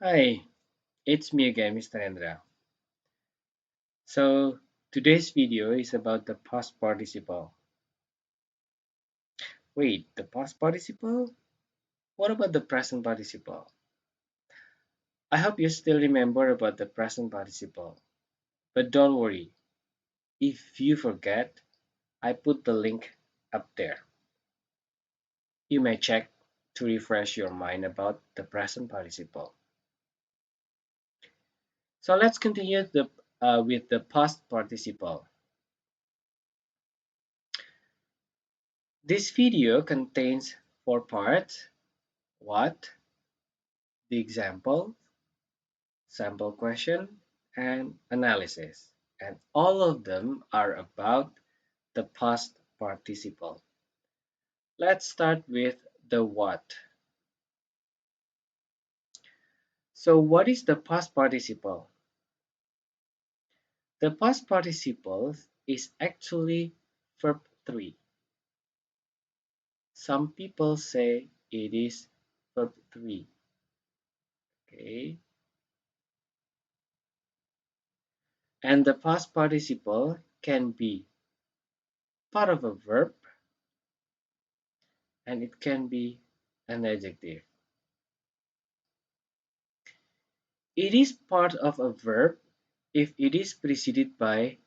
Hi, it's me again, Mr. Andra. So today's video is about the past participle. Wait, the past participle? What about the present participle? I hope you still remember about the present participle. But don't worry, if you forget, I put the link up there. You may check to refresh your mind about the present participle. So let's continue with the past participle. This video contains four parts: what, the example, sample question, and analysis. And all of them are about the past participle. Let's start with the what. So what is the past participle? The past participle is actually verb 3. Some people say it is verb 3. Okay. And the past participle can be part of a verb and it can be an adjective. It is part of a verb if it is preceded by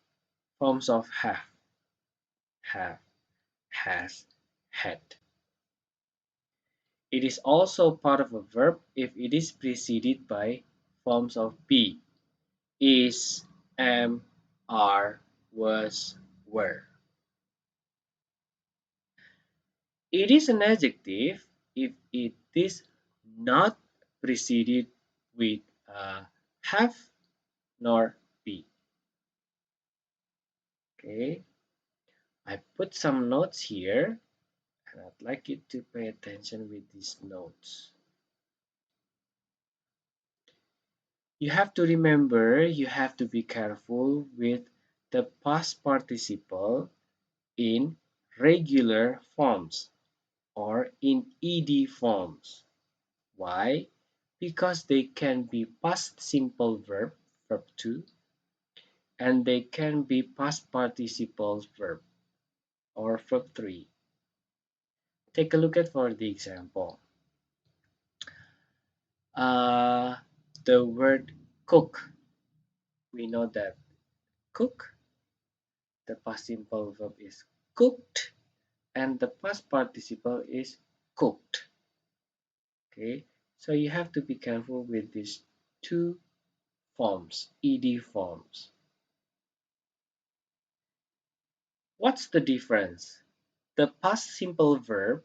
forms of have, has, had. It is also part of a verb if it is preceded by forms of be, is, am, are, was, were. It is an adjective if it is not preceded with have nor be. Okay, I put some notes here and I'd like you to pay attention with these notes. You have to remember, you have to be careful with the past participle in regular forms or in ed forms. Why? Because they can be past simple verb 2, and they can be past participle verb or verb 3. Take a look at for the example. Uh, the word cook. We know that cook, the past simple verb is cooked, and the past participle is cooked. Okay, so you have to be careful with these two forms, ed forms. What's the difference? The past simple verb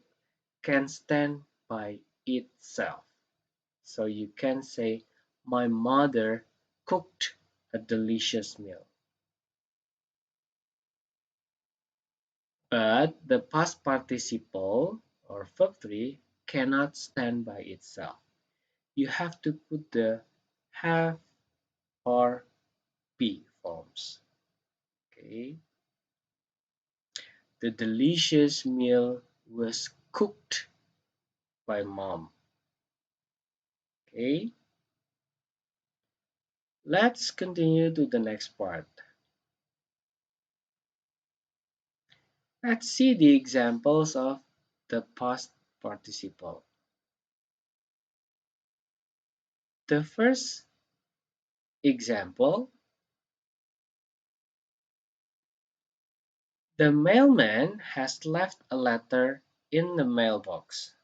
can stand by itself. So you can say, my mother cooked a delicious meal. But the past participle or verb 3 cannot stand by itself. You have to put the have or be forms. Okay. The delicious meal was cooked by mom. Okay. Let's continue to the next part. Let's see the examples of the past participle. The first example, the mailman has left a letter in the mailbox.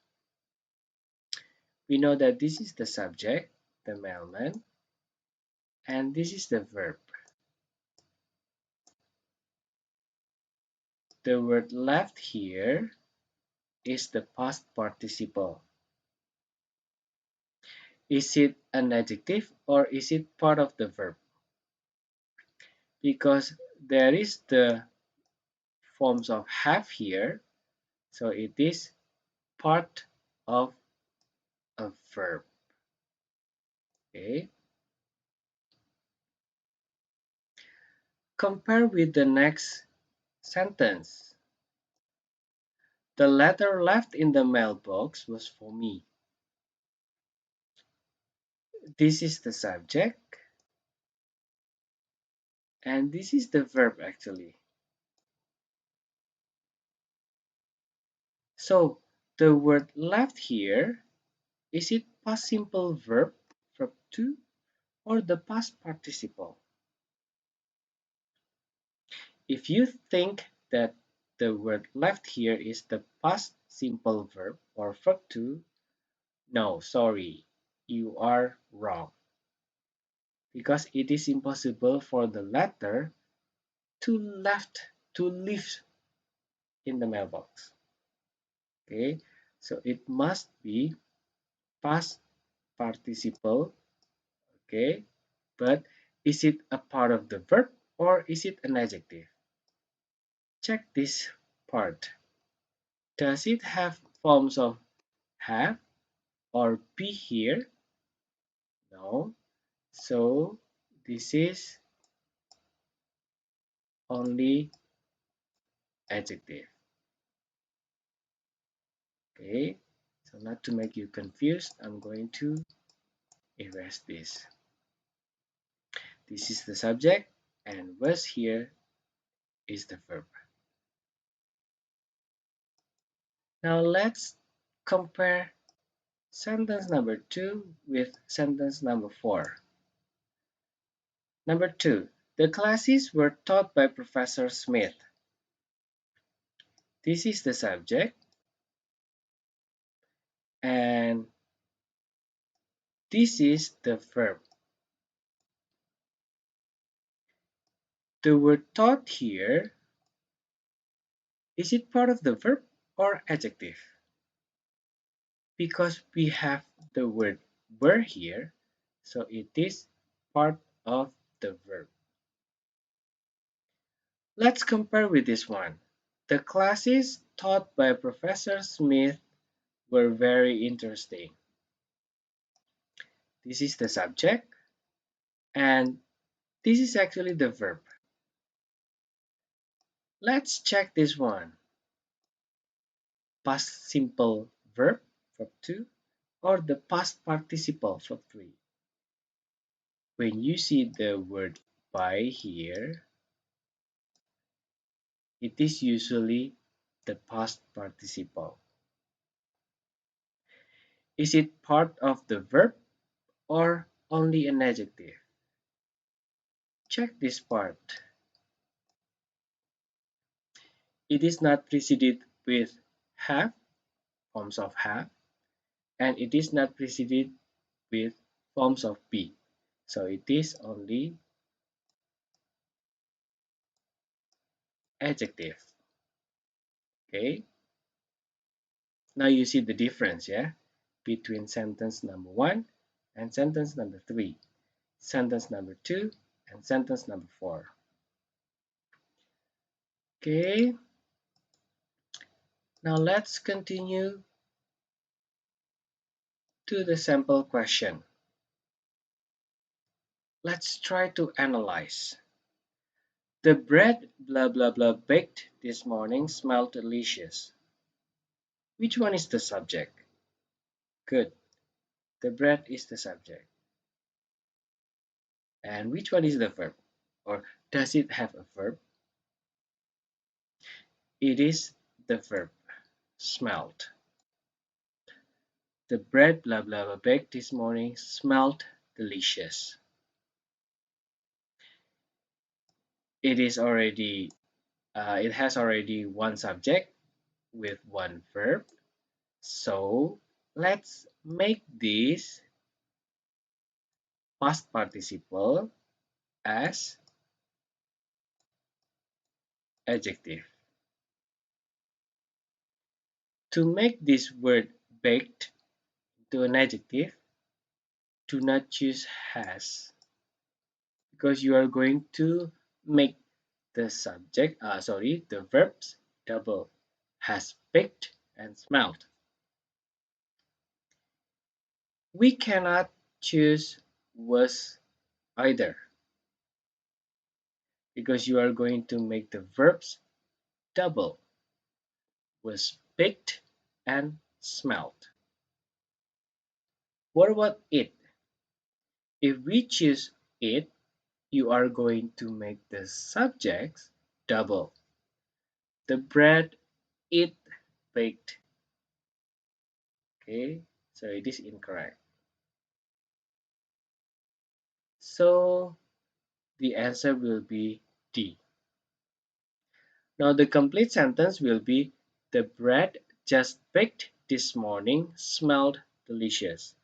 We know that this is the subject, the mailman, and this is the verb. The word left here is the past participle. Is it an adjective or is it part of the verb? Because there is the forms of have here, so it is part of a verb. Okay. Compare with the next sentence. The letter left in the mailbox was for me. This is the subject and this is the verb actually. So the word left here, is it past simple verb, verb 2, or the past participle? If you think that the word left here is the past simple verb or verb 2, no, sorry, you are wrong. Because it is impossible for the letter to live in the mailbox. Okay, so it must be past participle. Okay, but is it a part of the verb or is it an adjective? Check this part. Does it have forms of have or be here? No. So this is only adjective. Okay. So not to make you confused, I'm going to erase this. This is the subject and was here is the verb. Now let's compare sentence number 2 with sentence number 4. Number 2. The classes were taught by Professor Smith. This is the subject and this is the verb. The word taught here, is it part of the verb or adjective? Because we have the word were here, so it is part of the verb. Let's compare with this one. The classes taught by Professor Smith were very interesting. This is the subject and this is actually the verb. Let's check this one. Past simple verb, verb 2, or the past participle, verb 3. When you see the word by here, it is usually the past participle. Is it part of the verb or only an adjective? Check this part. It is not preceded with have, forms of have, and it is not preceded with forms of be. So it is only adjective. Okay. Now you see the difference, yeah, between sentence number 1 and sentence number 3, sentence number 2 and sentence number 4. Okay. Now let's continue to the sample question. Let's try to analyze. The bread blah blah blah baked this morning smelled delicious. Which one is the subject? Good. The bread is the subject. And which one is the verb? Or does it have a verb? It is the verb, smelled. The bread blah blah blah baked this morning smelled delicious. It is already it has already one subject with one verb. So let's make this past participle as adjective. To make this word baked to an adjective, do not choose has because you are going to make the the verbs double, has baked and smelled. We cannot choose was either because you are going to make the verbs double, was baked and smelled. What about it? If we choose it, you are going to make the subjects double. The bread, it baked. Okay, so it is incorrect. So the answer will be D. Now the complete sentence will be the bread just baked this morning smelled delicious.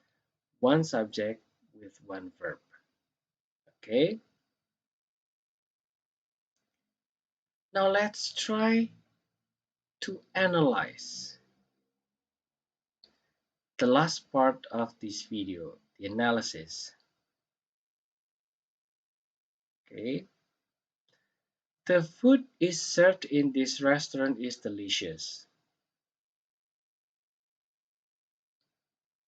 One subject with one verb. Okay, now let's try to analyze the last part of this video, the analysis. Okay, the food is served in this restaurant is delicious.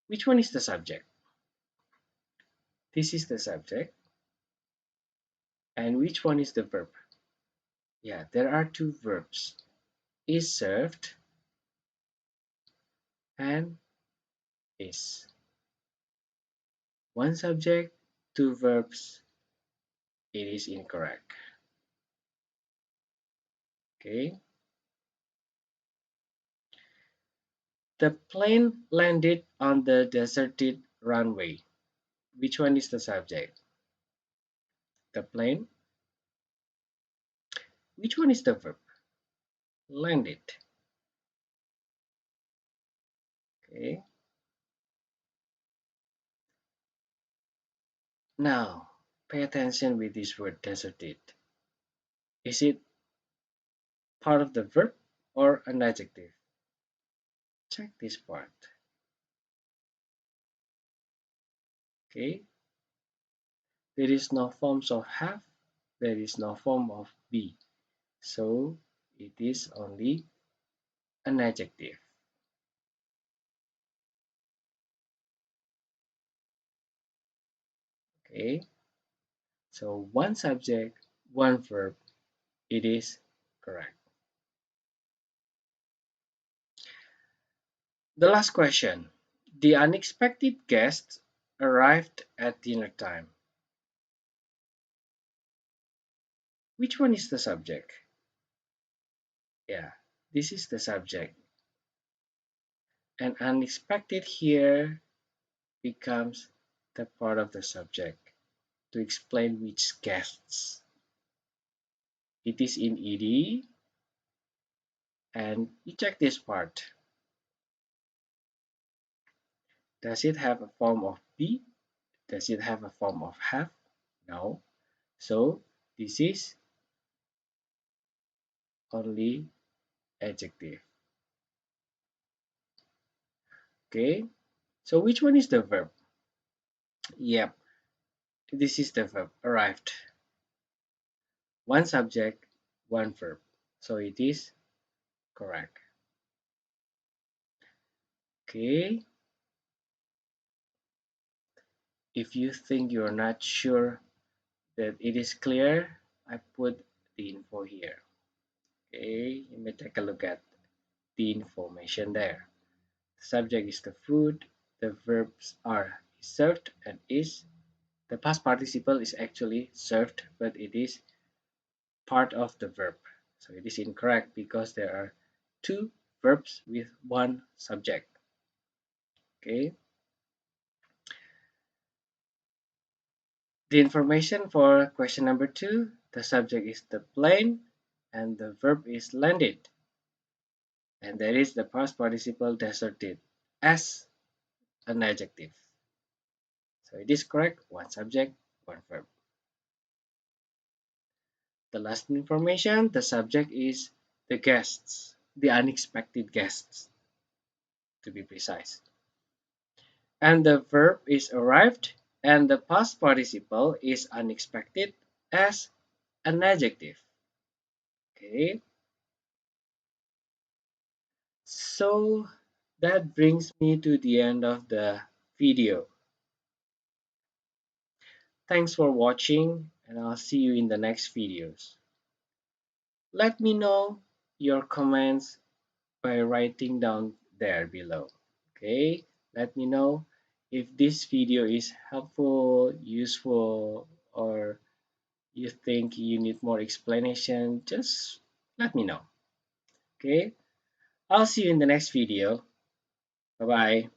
Which one is the subject? This is the subject. And which one is the verb? Yeah, there are two verbs. Is served and is. One subject, two verbs. It is incorrect. Okay. The plane landed on the deserted runway. Which one is the subject? The plane. Which one is the verb? Landed. Okay. Now, pay attention with this word deserted. Is it part of the verb or an adjective? Check this part. Okay. There is no forms of have. There is no form of be. So it is only an adjective. Okay. So one subject, one verb. It is correct. The last question. The unexpected guest arrived at dinner time. Which one is the subject? Yeah, this is the subject. And unexpected here becomes the part of the subject to explain which guests. It is in ed, and you check this part. Does it have a form of be? Does it have a form of have? No. So this is only adjective. Okay. So which one is the verb? Yep. This is the verb. Arrived. One subject, one verb. So it is correct. Okay. If you think you're not sure that it is clear, I put the info here. Okay. You may take a look at the information there. The subject is the food. The verbs are served and is. The past participle is actually served, but it is part of the verb. So it is incorrect because there are two verbs with one subject. Okay. The information for question number 2, the subject is the plane and the verb is landed. And there is the past participle deserted as an adjective. So it is correct, one subject, one verb. The last information, the subject is the guests, the unexpected guests, to be precise. And the verb is arrived, and the past participle is unexpected as an adjective. Okay, so that brings me to the end of the video. Thanks for watching, and I'll see you in the next videos. Let me know your comments by writing down there below. Okay, let me know If this video is helpful, useful, or you think you need more explanation, just let me know. Okay? I'll see you in the next video. Bye bye.